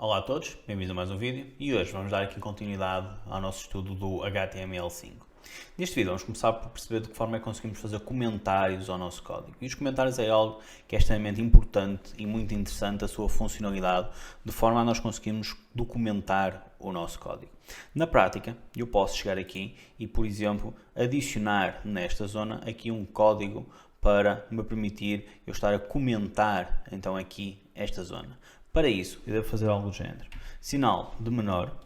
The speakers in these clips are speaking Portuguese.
Olá a todos, bem-vindos a mais um vídeo e hoje vamos dar aqui continuidade ao nosso estudo do HTML5. Neste vídeo vamos começar por perceber de que forma é que conseguimos fazer comentários ao nosso código. E os comentários é algo que é extremamente importante e muito interessante a sua funcionalidade, de forma a nós conseguirmos documentar o nosso código. Na prática, eu posso chegar aqui e, por exemplo, adicionar nesta zona aqui um código para me permitir eu estar a comentar então aqui esta zona. Para isso, eu devo fazer algo do género. Sinal de menor,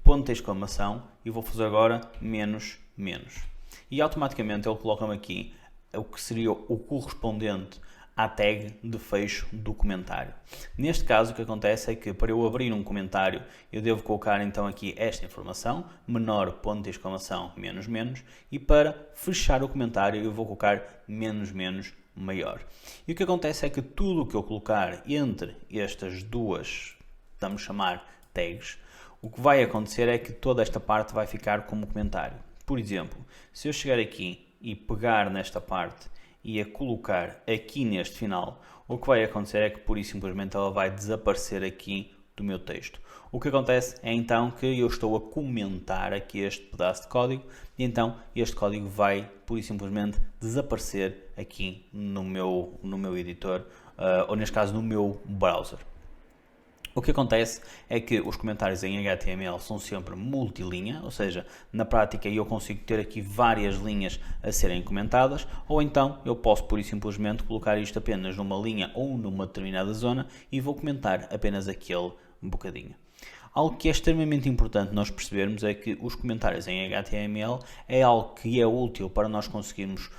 ponto de exclamação, e vou fazer agora menos, menos. E automaticamente ele coloca-me aqui o que seria o correspondente à tag de fecho do comentário. Neste caso, o que acontece é que para eu abrir um comentário, eu devo colocar então aqui esta informação, menor, ponto de exclamação, menos, menos, e para fechar o comentário eu vou colocar menos, menos, maior. E o que acontece é que tudo o que eu colocar entre estas duas, vamos chamar tags, o que vai acontecer é que toda esta parte vai ficar como comentário. Por exemplo, se eu chegar aqui e pegar nesta parte e a colocar aqui neste final, o que vai acontecer é que pura e simplesmente ela vai desaparecer aqui do meu texto. O que acontece é então que eu estou a comentar aqui este pedaço de código e então este código vai pura e simplesmente desaparecer aqui no meu editor, ou neste caso no meu browser. O que acontece é que os comentários em HTML são sempre multilinha, ou seja, na prática eu consigo ter aqui várias linhas a serem comentadas, ou então eu posso pura e simplesmente colocar isto apenas numa linha ou numa determinada zona e vou comentar apenas aquele bocadinho. Algo que é extremamente importante nós percebermos é que os comentários em HTML é algo que é útil para nós conseguirmos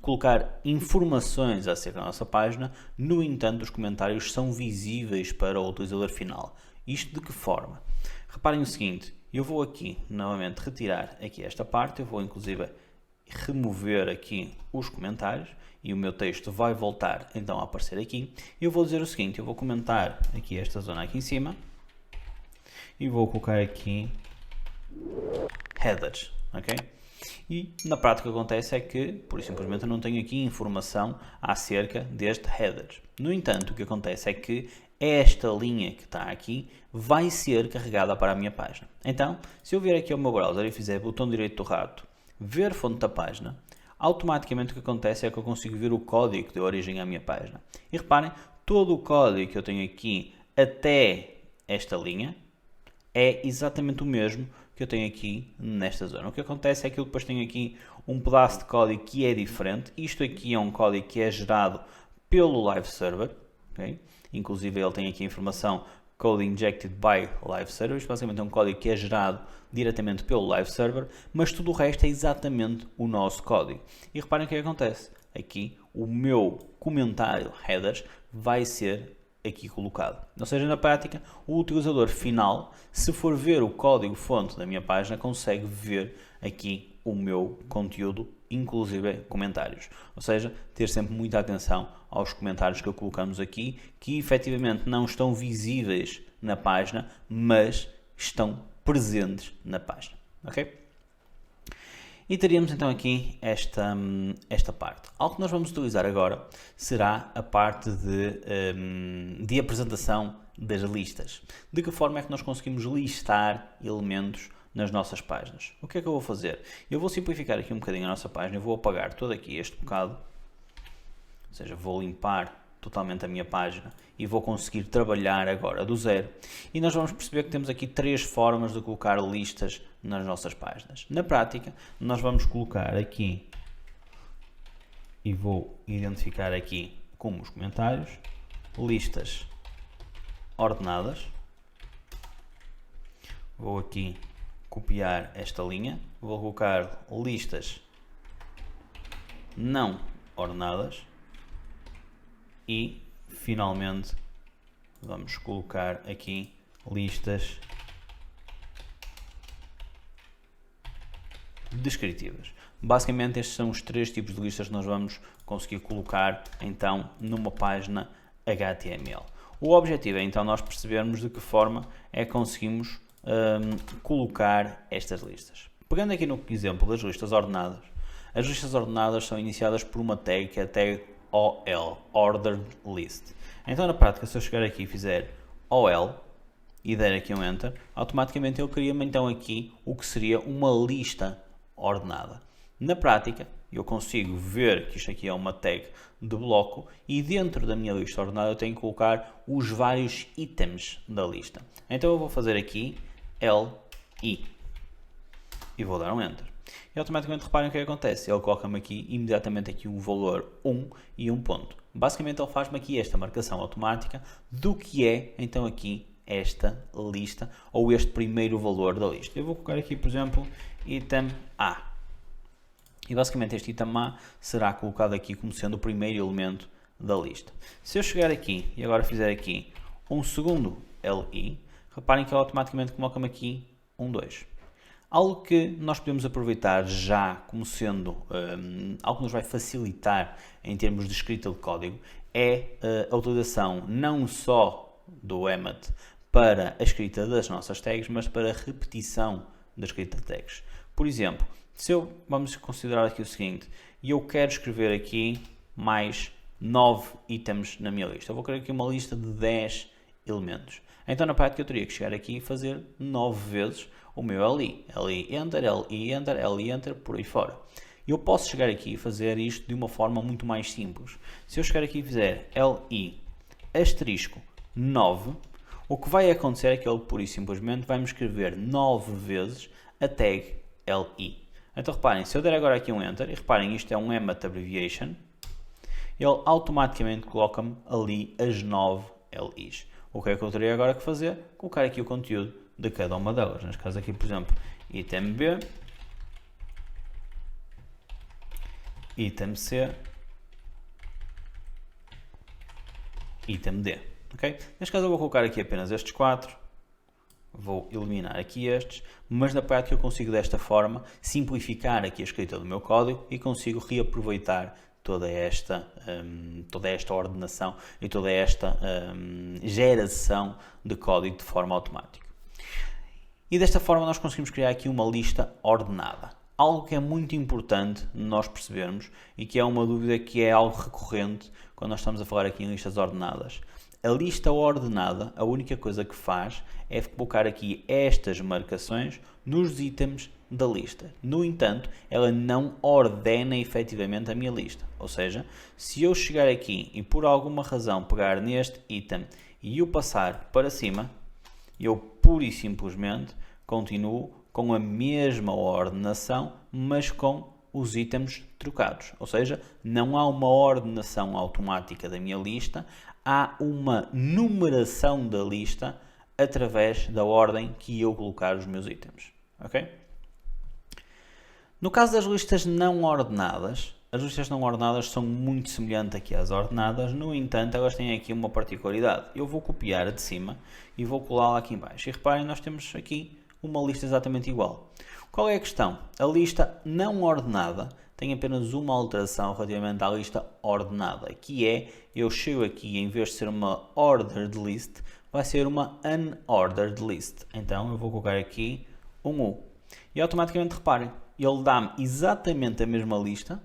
colocar informações acerca da nossa página. No entanto, os comentários são visíveis para o utilizador final. Isto de que forma? Reparem o seguinte, eu vou aqui novamente retirar aqui esta parte, eu vou inclusive remover aqui os comentários e o meu texto vai voltar então a aparecer aqui. Eu vou dizer o seguinte, eu vou comentar aqui esta zona aqui em cima e vou colocar aqui headers, ok? E na prática o que acontece é que, por simplesmente, eu não tenho aqui informação acerca deste headers. No entanto, o que acontece é que esta linha que está aqui vai ser carregada para a minha página. Então, se eu vier aqui ao meu browser e fizer botão direito do rato, ver fonte da página, automaticamente o que acontece é que eu consigo ver o código que deu origem à minha página. E reparem, todo o código que eu tenho aqui até esta linha é exatamente o mesmo que eu tenho aqui nesta zona. O que acontece é que eu depois tenho aqui um pedaço de código que é diferente. Isto aqui é um código que é gerado pelo Live Server. Okay? Inclusive ele tem aqui a informação Code Injected by Live Server. Isto basicamente é um código que é gerado diretamente pelo Live Server, mas tudo o resto é exatamente o nosso código. E reparem o que acontece. Aqui o meu comentário headers vai ser aqui colocado. Ou seja, na prática, o utilizador final, se for ver o código-fonte da minha página, consegue ver aqui o meu conteúdo, inclusive comentários. Ou seja, ter sempre muita atenção aos comentários que colocamos aqui, que efetivamente não estão visíveis na página, mas estão presentes na página. Ok? E teríamos então aqui esta parte. Algo que nós vamos utilizar agora será a parte de apresentação das listas. De que forma é que nós conseguimos listar elementos nas nossas páginas? O que é que eu vou fazer? Eu vou simplificar aqui um bocadinho a nossa página, eu vou apagar todo aqui este bocado, ou seja, vou limpar totalmente a minha página e vou conseguir trabalhar agora do zero. E nós vamos perceber que temos aqui três formas de colocar listas nas nossas páginas. Na prática, nós vamos colocar aqui e vou identificar aqui como os comentários, listas ordenadas. Vou aqui copiar esta linha, vou colocar listas não ordenadas e finalmente vamos colocar aqui listas descritivas. Basicamente estes são os três tipos de listas que nós vamos conseguir colocar então numa página HTML. O objetivo é então nós percebermos de que forma é que conseguimos colocar estas listas. Pegando aqui no exemplo das listas ordenadas, as listas ordenadas são iniciadas por uma tag que é a tag OL, Ordered List. Então na prática, se eu chegar aqui e fizer OL e der aqui um Enter, automaticamente ele cria-me então aqui o que seria uma lista ordenada. Na prática, eu consigo ver que isto aqui é uma tag de bloco e dentro da minha lista ordenada eu tenho que colocar os vários itens da lista. Então eu vou fazer aqui LI e vou dar um Enter. E automaticamente reparem o que acontece. Ele coloca-me aqui imediatamente aqui um valor 1 e um ponto. Basicamente ele faz-me aqui esta marcação automática do que é então aqui esta lista ou este primeiro valor da lista. Eu vou colocar aqui, por exemplo, item A. E basicamente este item A será colocado aqui como sendo o primeiro elemento da lista. Se eu chegar aqui e agora fizer aqui um segundo LI, reparem que ele automaticamente coloca-me aqui um 2. Algo que nós podemos aproveitar já como sendo algo que nos vai facilitar em termos de escrita de código é a utilização não só do Emmet para a escrita das nossas tags, mas para a repetição da escrita de tags. Por exemplo, vamos considerar aqui o seguinte, eu quero escrever aqui mais 9 itens na minha lista. Eu vou criar aqui uma lista de 10 elementos. Então na prática eu teria que chegar aqui e fazer 9 vezes o meu LI. LI Enter, LI Enter, LI Enter, por aí fora. Eu posso chegar aqui e fazer isto de uma forma muito mais simples. Se eu chegar aqui e fizer LI asterisco 9, o que vai acontecer é que ele pura e simplesmente vai-me escrever 9 vezes a tag LI. Então reparem, se eu der agora aqui um Enter, e reparem, isto é um Emmet Abbreviation, ele automaticamente coloca-me ali as 9 LIs. O que é que eu teria agora que fazer? Colocar aqui o conteúdo de cada uma delas. Neste caso aqui, por exemplo, item B, item C, item D. Okay? Neste caso eu vou colocar aqui apenas estes 4, vou eliminar aqui estes, mas na prática eu consigo desta forma simplificar aqui a escrita do meu código e consigo reaproveitar toda esta ordenação e toda esta geração de código de forma automática. E desta forma nós conseguimos criar aqui uma lista ordenada. Algo que é muito importante nós percebermos e que é uma dúvida que é algo recorrente quando nós estamos a falar aqui em listas ordenadas. A lista ordenada, a única coisa que faz é colocar aqui estas marcações nos itens da lista. No entanto, ela não ordena efetivamente a minha lista. Ou seja, se eu chegar aqui e por alguma razão pegar neste item e o passar para cima, eu pura e simplesmente continuo com a mesma ordenação, mas com os itens trocados. Ou seja, não há uma ordenação automática da minha lista, há uma numeração da lista através da ordem que eu colocar os meus itens. Ok? No caso das listas não ordenadas, as listas não ordenadas são muito semelhantes aqui às ordenadas, no entanto, elas têm aqui uma particularidade. Eu vou copiar a de cima e vou colá-la aqui em baixo. E reparem, nós temos aqui uma lista exatamente igual. Qual é a questão? A lista não ordenada tem apenas uma alteração relativamente à lista ordenada, que é, eu chego aqui, em vez de ser uma ordered list, vai ser uma unordered list. Então, eu vou colocar aqui um U. E automaticamente, reparem, ele dá-me exatamente a mesma lista,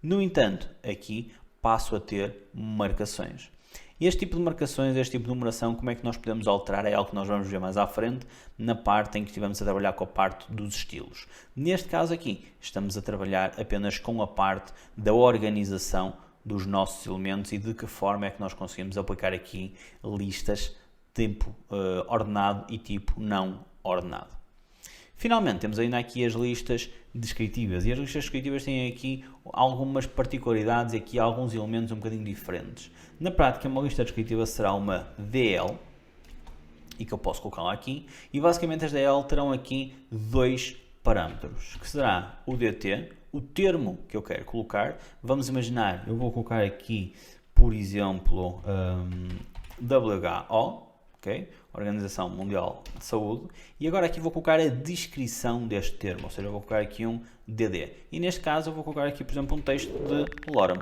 no entanto, aqui passo a ter marcações. Este tipo de marcações, este tipo de numeração, como é que nós podemos alterar? É algo que nós vamos ver mais à frente, na parte em que estivemos a trabalhar com a parte dos estilos. Neste caso aqui, estamos a trabalhar apenas com a parte da organização dos nossos elementos e de que forma é que nós conseguimos aplicar aqui listas tipo ordenado e tipo não ordenado. Finalmente, temos ainda aqui as listas descritivas, e as listas descritivas têm aqui algumas particularidades e aqui alguns elementos um bocadinho diferentes. Na prática, uma lista descritiva será uma DL, e que eu posso colocar lá aqui, e basicamente as DL terão aqui dois parâmetros, que será o DT, o termo que eu quero colocar. Vamos imaginar, eu vou colocar aqui, por exemplo, WHO, okay? Organização Mundial de Saúde, e agora aqui vou colocar a descrição deste termo, ou seja, eu vou colocar aqui um DD, e neste caso eu vou colocar aqui, por exemplo, um texto de Lorem,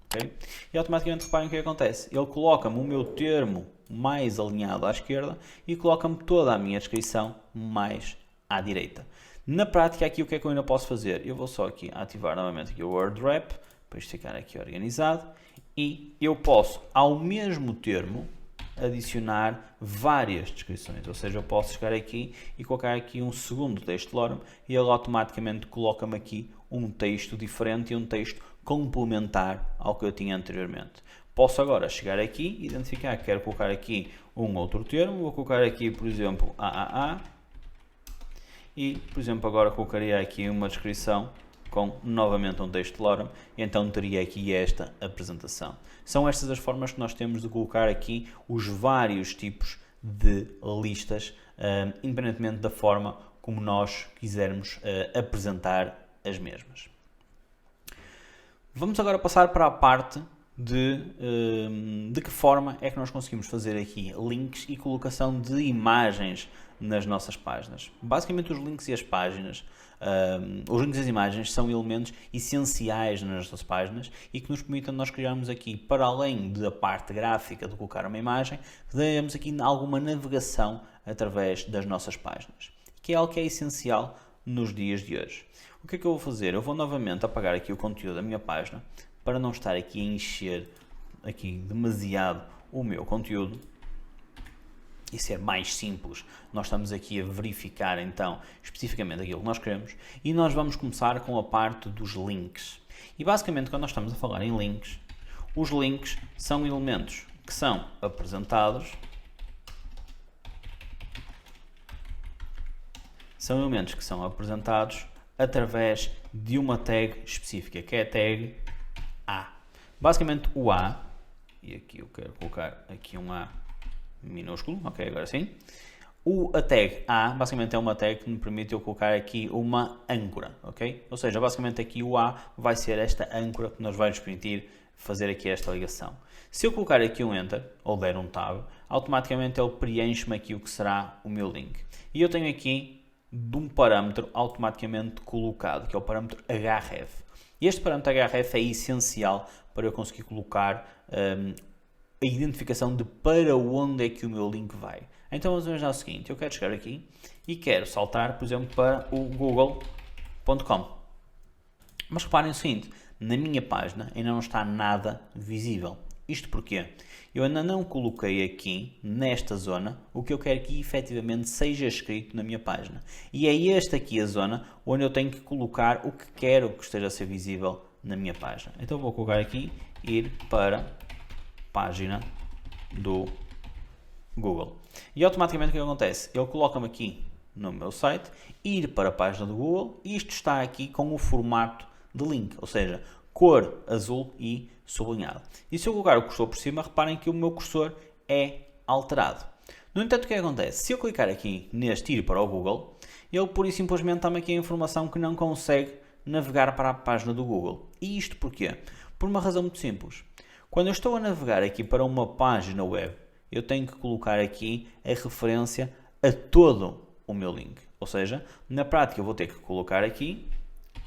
okay? E automaticamente reparem o que acontece, ele coloca-me o meu termo mais alinhado à esquerda e coloca-me toda a minha descrição mais à direita. Na prática aqui o que é que eu ainda posso fazer? Eu vou só aqui ativar novamente aqui o word wrap, para isto ficar aqui organizado, e eu posso ao mesmo termo adicionar várias descrições, ou seja, eu posso chegar aqui e colocar aqui um segundo texto lorem e ele automaticamente coloca-me aqui um texto diferente e um texto complementar ao que eu tinha anteriormente. Posso agora chegar aqui e identificar que quero colocar aqui um outro termo, vou colocar aqui, por exemplo, AAA e, por exemplo, agora colocaria aqui uma descrição com novamente um texto lorem e então teria aqui esta apresentação. São estas as formas que nós temos de colocar aqui os vários tipos de listas, independentemente da forma como nós quisermos apresentar as mesmas. Vamos agora passar para a parte de que forma é que nós conseguimos fazer aqui links e colocação de imagens nas nossas páginas. Basicamente os links e as páginas, os links e as imagens são elementos essenciais nas nossas páginas e que nos permitem nós criarmos aqui, para além da parte gráfica de colocar uma imagem, teremos aqui alguma navegação através das nossas páginas, que é algo que é essencial nos dias de hoje. O que é que eu vou fazer? Eu vou novamente apagar aqui o conteúdo da minha página para não estar aqui a encher aqui demasiado o meu conteúdo e ser mais simples. Nós estamos aqui a verificar então especificamente aquilo que nós queremos e nós vamos começar com a parte dos links. E basicamente quando nós estamos a falar em links, os links são elementos que são apresentados, através de uma tag específica, que é a tag A. Basicamente o A, e aqui eu quero colocar aqui um A minúsculo, ok, agora sim. A tag A, basicamente é uma tag que me permite eu colocar aqui uma âncora, ok? Ou seja, basicamente aqui o A vai ser esta âncora que nos vai nos permitir fazer aqui esta ligação. Se eu colocar aqui um Enter, ou der um Tab, automaticamente ele preenche-me aqui o que será o meu link. E eu tenho aqui de um parâmetro automaticamente colocado, que é o parâmetro href. Este parâmetro href é essencial para eu conseguir colocar a identificação de para onde é que o meu link vai. Então vamos imaginar o seguinte, eu quero chegar aqui e quero saltar, por exemplo, para o google.com. Mas reparem o seguinte, na minha página ainda não está nada visível. Isto porquê? Eu ainda não coloquei aqui, nesta zona, o que eu quero que efetivamente seja escrito na minha página. E é esta aqui a zona onde eu tenho que colocar o que quero que esteja a ser visível na minha página. Então vou colocar aqui, ir para página do Google. E automaticamente o que acontece? Ele coloca-me aqui no meu site, ir para a página do Google, e isto está aqui com o formato de link, ou seja, cor azul e sublinhado. E se eu colocar o cursor por cima, reparem que o meu cursor é alterado. No entanto, o que acontece? Se eu clicar aqui neste ir para o Google, ele pura e simplesmente dá-me aqui a informação que não consegue navegar para a página do Google. E isto porquê? Por uma razão muito simples. Quando eu estou a navegar aqui para uma página web, eu tenho que colocar aqui a referência a todo o meu link. Ou seja, na prática eu vou ter que colocar aqui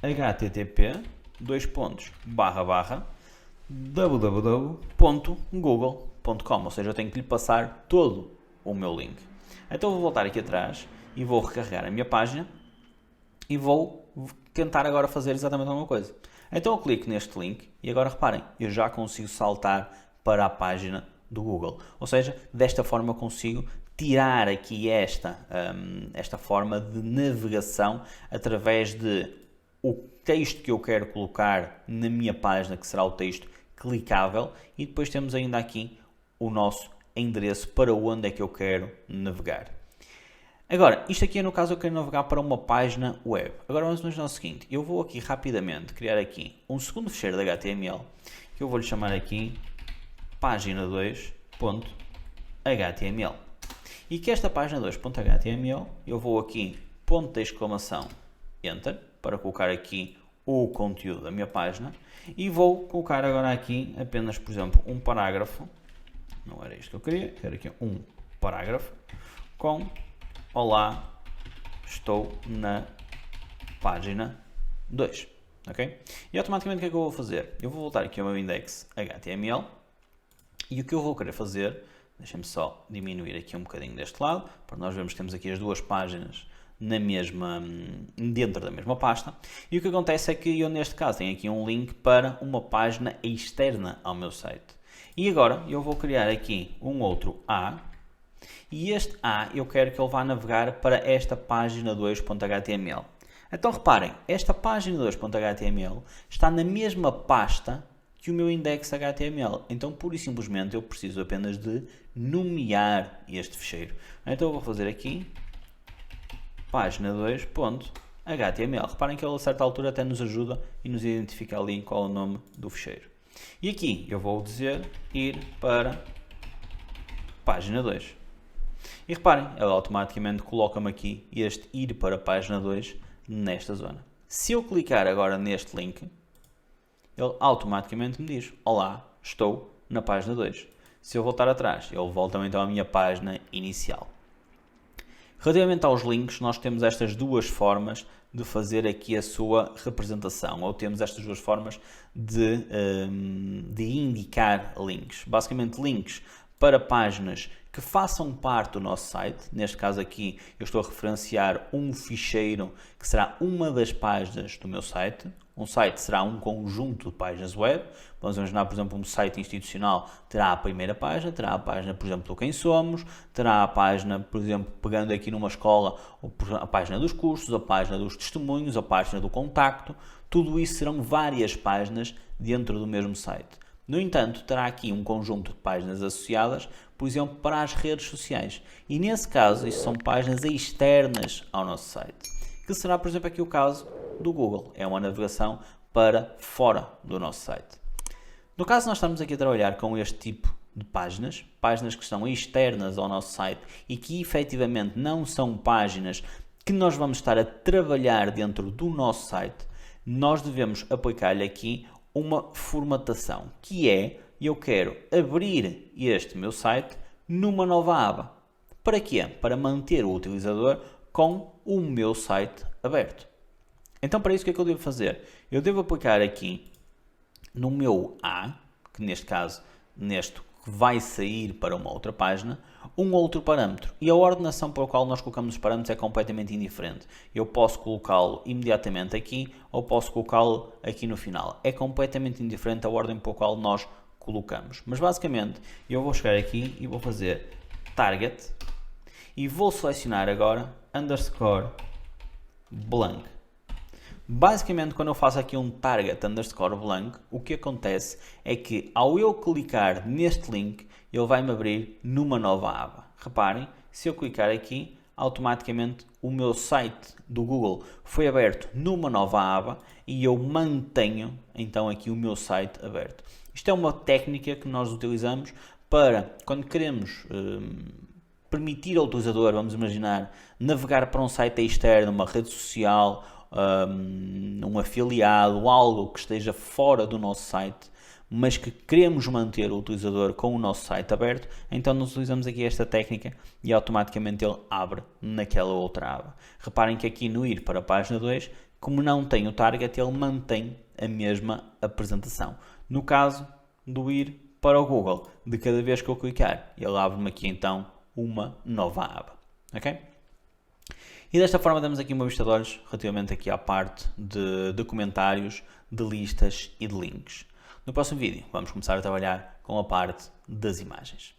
http://www.google.com, ou seja, eu tenho que lhe passar todo o meu link. Então vou voltar aqui atrás e vou recarregar a minha página e vou tentar agora fazer exatamente a mesma coisa. Então eu clico neste link e agora reparem, eu já consigo saltar para a página do Google. Ou seja, desta forma eu consigo tirar aqui esta forma de navegação através de o texto que eu quero colocar na minha página, que será o texto clicável, e depois temos ainda aqui o nosso endereço para onde é que eu quero navegar. Agora, isto aqui é no caso eu quero navegar para uma página web. Agora vamos imaginar o seguinte, eu vou aqui rapidamente criar aqui um segundo ficheiro de HTML, que eu vou lhe chamar aqui página2.html. E que esta página 2.html, eu vou aqui, ponto de exclamação, enter, para colocar aqui o conteúdo da minha página, e vou colocar agora aqui apenas, por exemplo, um parágrafo, não era isto que eu queria, quero aqui um parágrafo, com olá, estou na página 2, ok? E automaticamente o que é que eu vou fazer? Eu vou voltar aqui ao meu index HTML, e o que eu vou querer fazer, deixem-me só diminuir aqui um bocadinho deste lado, para nós vermos que temos aqui as duas páginas dentro da mesma pasta. E o que acontece é que eu neste caso tenho aqui um link para uma página externa ao meu site. E agora eu vou criar aqui um outro A. E este A eu quero que ele vá navegar para esta página 2.html. Então reparem, esta página 2.html está na mesma pasta que o meu index.html. Então, pura e simplesmente, eu preciso apenas de nomear este ficheiro. Então, eu vou fazer aqui página 2.html. Reparem que ele a certa altura até nos ajuda e nos identifica ali qual é o nome do ficheiro. E aqui eu vou dizer ir para página 2. E reparem, ele automaticamente coloca-me aqui este ir para página 2 nesta zona. Se eu clicar agora neste link, ele automaticamente me diz: olá, estou na página 2. Se eu voltar atrás, ele volta então à minha página inicial. Relativamente aos links, nós temos estas duas formas de fazer aqui a sua representação, ou temos estas duas formas de indicar links. Basicamente, links para páginas que façam parte do nosso site. Neste caso aqui, eu estou a referenciar um ficheiro que será uma das páginas do meu site. Um site será um conjunto de páginas web. Vamos imaginar, por exemplo, um site institucional terá a primeira página, terá a página, por exemplo, do quem somos, terá a página, por exemplo, pegando aqui numa escola, a página dos cursos, a página dos testemunhos, a página do contacto. Tudo isso serão várias páginas dentro do mesmo site. No entanto, terá aqui um conjunto de páginas associadas, por exemplo, para as redes sociais. E nesse caso, isso são páginas externas ao nosso site. Que será, por exemplo, aqui o caso do Google. É uma navegação para fora do nosso site. No caso, nós estamos aqui a trabalhar com este tipo de páginas, páginas que são externas ao nosso site e que efetivamente não são páginas que nós vamos estar a trabalhar dentro do nosso site. Nós devemos aplicar-lhe aqui uma formatação, que é: eu quero abrir este meu site numa nova aba. Para quê? Para manter o utilizador com o meu site aberto. Então, para isso, o que é que eu devo fazer? Eu devo aplicar aqui no meu A, que neste caso, neste que vai sair para uma outra página, um outro parâmetro. E a ordenação para a qual nós colocamos os parâmetros é completamente indiferente. Eu posso colocá-lo imediatamente aqui ou posso colocá-lo aqui no final. É completamente indiferente a ordem para a qual nós colocamos. Mas basicamente, eu vou chegar aqui e vou fazer target e vou selecionar agora underscore blank. Basicamente, quando eu faço aqui um target underscore blank, o que acontece é que ao eu clicar neste link, ele vai-me abrir numa nova aba. Reparem, se eu clicar aqui, automaticamente o meu site do Google foi aberto numa nova aba e eu mantenho então aqui o meu site aberto. Isto é uma técnica que nós utilizamos para, quando queremos permitir ao utilizador, vamos imaginar, navegar para um site externo, uma rede social, um afiliado, algo que esteja fora do nosso site, mas que queremos manter o utilizador com o nosso site aberto, então nós utilizamos aqui esta técnica e automaticamente ele abre naquela outra aba. Reparem que aqui no ir para a página 2, como não tem o target, ele mantém a mesma apresentação. No caso do ir para o Google, de cada vez que eu clicar, ele abre-me aqui então uma nova aba. Ok? E desta forma damos aqui uma vista de olhos relativamente aqui à parte de comentários, de listas e de links. No próximo vídeo vamos começar a trabalhar com a parte das imagens.